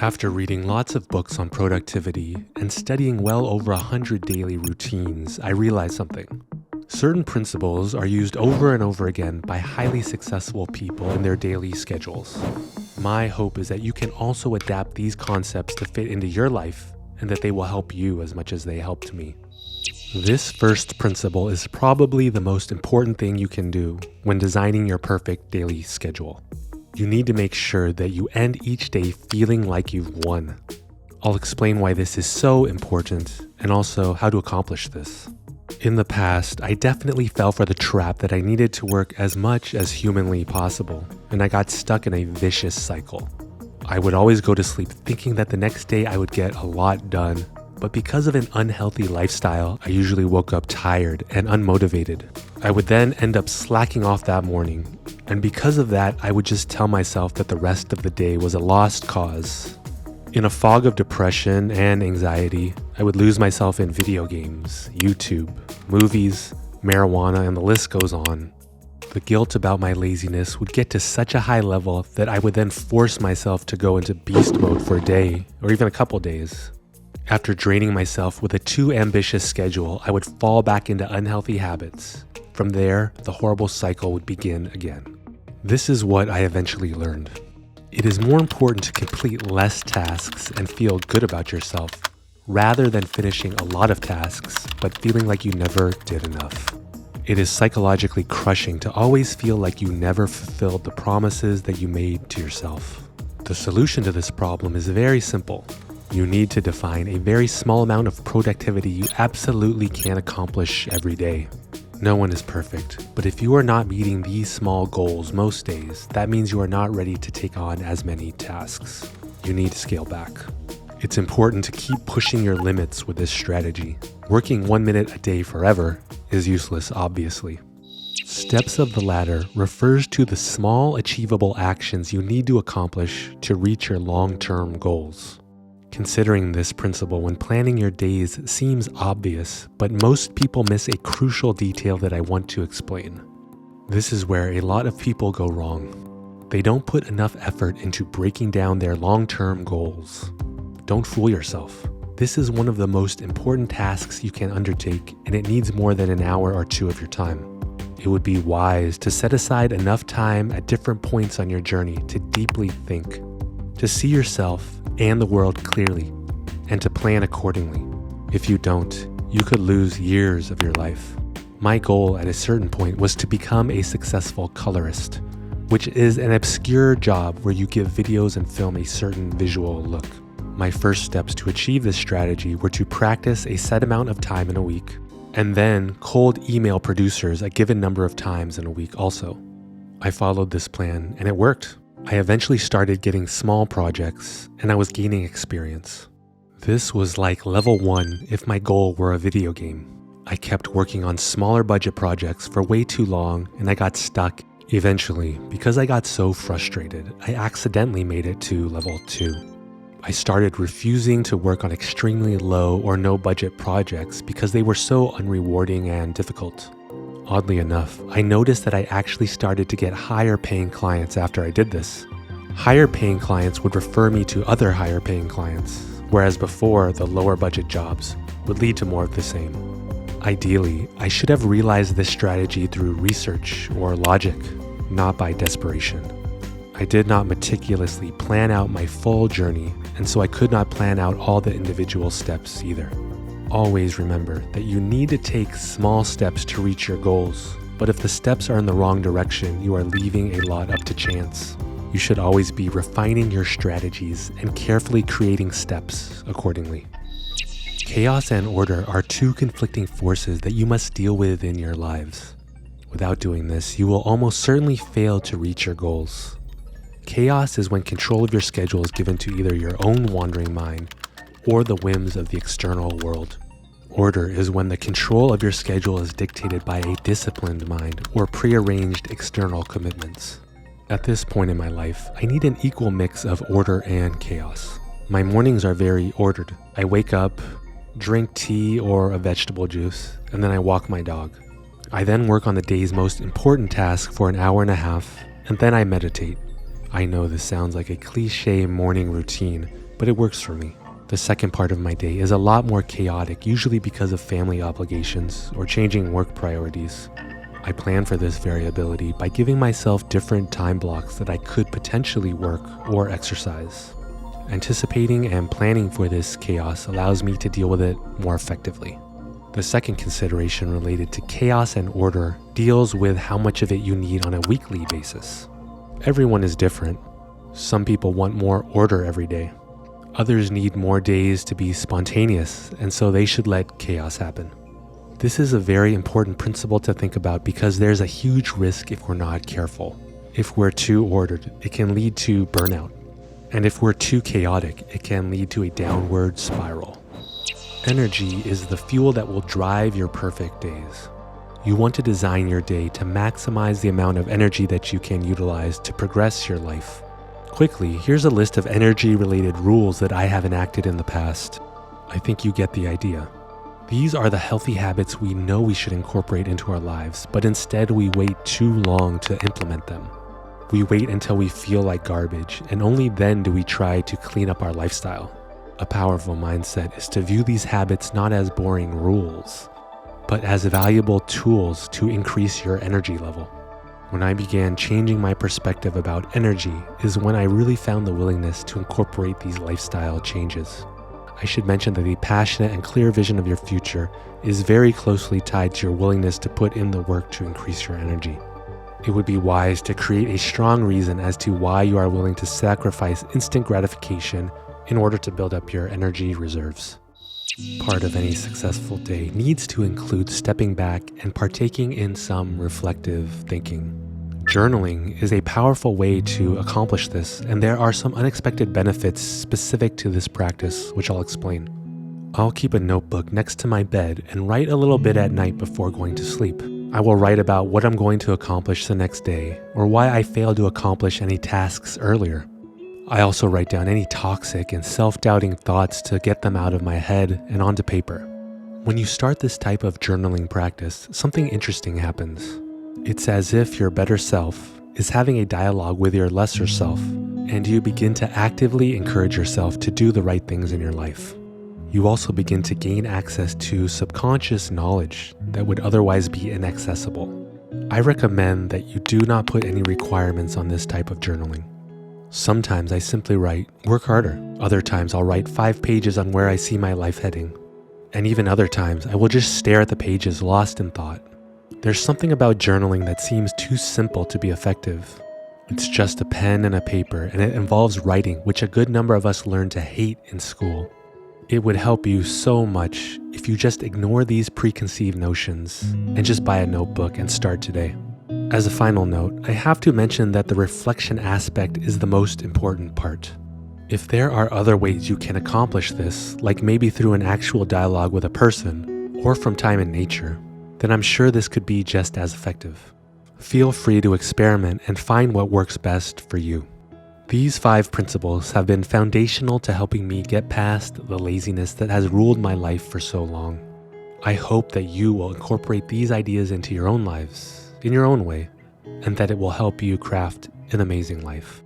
After reading lots of books on productivity and studying well over 100 daily routines, I realized something. Certain principles are used over and over again by highly successful people in their daily schedules. My hope is that you can also adapt these concepts to fit into your life and that they will help you as much as they helped me. This first principle is probably the most important thing you can do when designing your perfect daily schedule. You need to make sure that you end each day feeling like you've won. I'll explain why this is so important and also how to accomplish this. In the past, I definitely fell for the trap that I needed to work as much as humanly possible, and I got stuck in a vicious cycle. I would always go to sleep thinking that the next day I would get a lot done, but because of an unhealthy lifestyle, I usually woke up tired and unmotivated. I would then end up slacking off that morning, and because of that, I would just tell myself that the rest of the day was a lost cause. In a fog of depression and anxiety, I would lose myself in video games, YouTube, movies, marijuana, and the list goes on. The guilt about my laziness would get to such a high level that I would then force myself to go into beast mode for a day or even a couple days. After draining myself with a too ambitious schedule, I would fall back into unhealthy habits. From there, the horrible cycle would begin again. This is what I eventually learned. It is more important to complete less tasks and feel good about yourself, rather than finishing a lot of tasks but feeling like you never did enough. It is psychologically crushing to always feel like you never fulfilled the promises that you made to yourself. The solution to this problem is very simple. You need to define a very small amount of productivity you absolutely can accomplish every day. No one is perfect, but if you are not meeting these small goals most days, that means you are not ready to take on as many tasks. You need to scale back. It's important to keep pushing your limits with this strategy. Working 1 minute a day forever is useless, obviously. Steps of the ladder refers to the small, achievable actions you need to accomplish to reach your long-term goals. Considering this principle when planning your days seems obvious, but most people miss a crucial detail that I want to explain. This is where a lot of people go wrong. They don't put enough effort into breaking down their long-term goals. Don't fool yourself. This is one of the most important tasks you can undertake, and it needs more than an hour or two of your time. It would be wise to set aside enough time at different points on your journey to deeply think, to see yourself and the world clearly, and to plan accordingly. If you don't, you could lose years of your life. My goal at a certain point was to become a successful colorist, which is an obscure job where you give videos and film a certain visual look. My first steps to achieve this strategy were to practice a set amount of time in a week, and then cold email producers a given number of times in a week also. I followed this plan, and it worked. I eventually started getting small projects, and I was gaining experience. This was like level 1 if my goal were a video game. I kept working on smaller budget projects for way too long, and I got stuck. Eventually, because I got so frustrated, I accidentally made it to level 2. I started refusing to work on extremely low or no budget projects because they were so unrewarding and difficult. Oddly enough, I noticed that I actually started to get higher paying clients after I did this. Higher paying clients would refer me to other higher paying clients, whereas before the lower budget jobs would lead to more of the same. Ideally, I should have realized this strategy through research or logic, not by desperation. I did not meticulously plan out my full journey, and so I could not plan out all the individual steps either. Always remember that you need to take small steps to reach your goals, but if the steps are in the wrong direction, you are leaving a lot up to chance. You should always be refining your strategies and carefully creating steps accordingly. Chaos and order are two conflicting forces that you must deal with in your lives. Without doing this, you will almost certainly fail to reach your goals. Chaos is when control of your schedule is given to either your own wandering mind or the whims of the external world. Order is when the control of your schedule is dictated by a disciplined mind or prearranged external commitments. At this point in my life, I need an equal mix of order and chaos. My mornings are very ordered. I wake up, drink tea or a vegetable juice, and then I walk my dog. I then work on the day's most important task for an hour and a half, and then I meditate. I know this sounds like a cliche morning routine, but it works for me. The second part of my day is a lot more chaotic, usually because of family obligations or changing work priorities. I plan for this variability by giving myself different time blocks that I could potentially work or exercise. Anticipating and planning for this chaos allows me to deal with it more effectively. The second consideration related to chaos and order deals with how much of it you need on a weekly basis. Everyone is different. Some people want more order every day. Others need more days to be spontaneous, and so they should let chaos happen. This is a very important principle to think about because there's a huge risk if we're not careful. If we're too ordered, it can lead to burnout. And if we're too chaotic, it can lead to a downward spiral. Energy is the fuel that will drive your perfect days. You want to design your day to maximize the amount of energy that you can utilize to progress your life. Quickly, here's a list of energy-related rules that I have enacted in the past. I think you get the idea. These are the healthy habits we know we should incorporate into our lives, but instead we wait too long to implement them. We wait until we feel like garbage, and only then do we try to clean up our lifestyle. A powerful mindset is to view these habits not as boring rules, but as valuable tools to increase your energy level. When I began changing my perspective about energy is when I really found the willingness to incorporate these lifestyle changes. I should mention that a passionate and clear vision of your future is very closely tied to your willingness to put in the work to increase your energy. It would be wise to create a strong reason as to why you are willing to sacrifice instant gratification in order to build up your energy reserves. Part of any successful day needs to include stepping back and partaking in some reflective thinking. Journaling is a powerful way to accomplish this, and there are some unexpected benefits specific to this practice, which I'll explain. I'll keep a notebook next to my bed and write a little bit at night before going to sleep. I will write about what I'm going to accomplish the next day, or why I failed to accomplish any tasks earlier. I also write down any toxic and self-doubting thoughts to get them out of my head and onto paper. When you start this type of journaling practice, something interesting happens. It's as if your better self is having a dialogue with your lesser self, and you begin to actively encourage yourself to do the right things in your life. You also begin to gain access to subconscious knowledge that would otherwise be inaccessible. I recommend that you do not put any requirements on this type of journaling. Sometimes I simply write, work harder. Other times I'll write 5 pages on where I see my life heading. And even other times I will just stare at the pages lost in thought. There's something about journaling that seems too simple to be effective. It's just a pen and a paper, and it involves writing, which a good number of us learn to hate in school. It would help you so much if you just ignore these preconceived notions and just buy a notebook and start today. As a final note, I have to mention that the reflection aspect is the most important part. If there are other ways you can accomplish this, like maybe through an actual dialogue with a person or from time in nature, then I'm sure this could be just as effective. Feel free to experiment and find what works best for you. These 5 principles have been foundational to helping me get past the laziness that has ruled my life for so long. I hope that you will incorporate these ideas into your own lives, in your own way, and that it will help you craft an amazing life.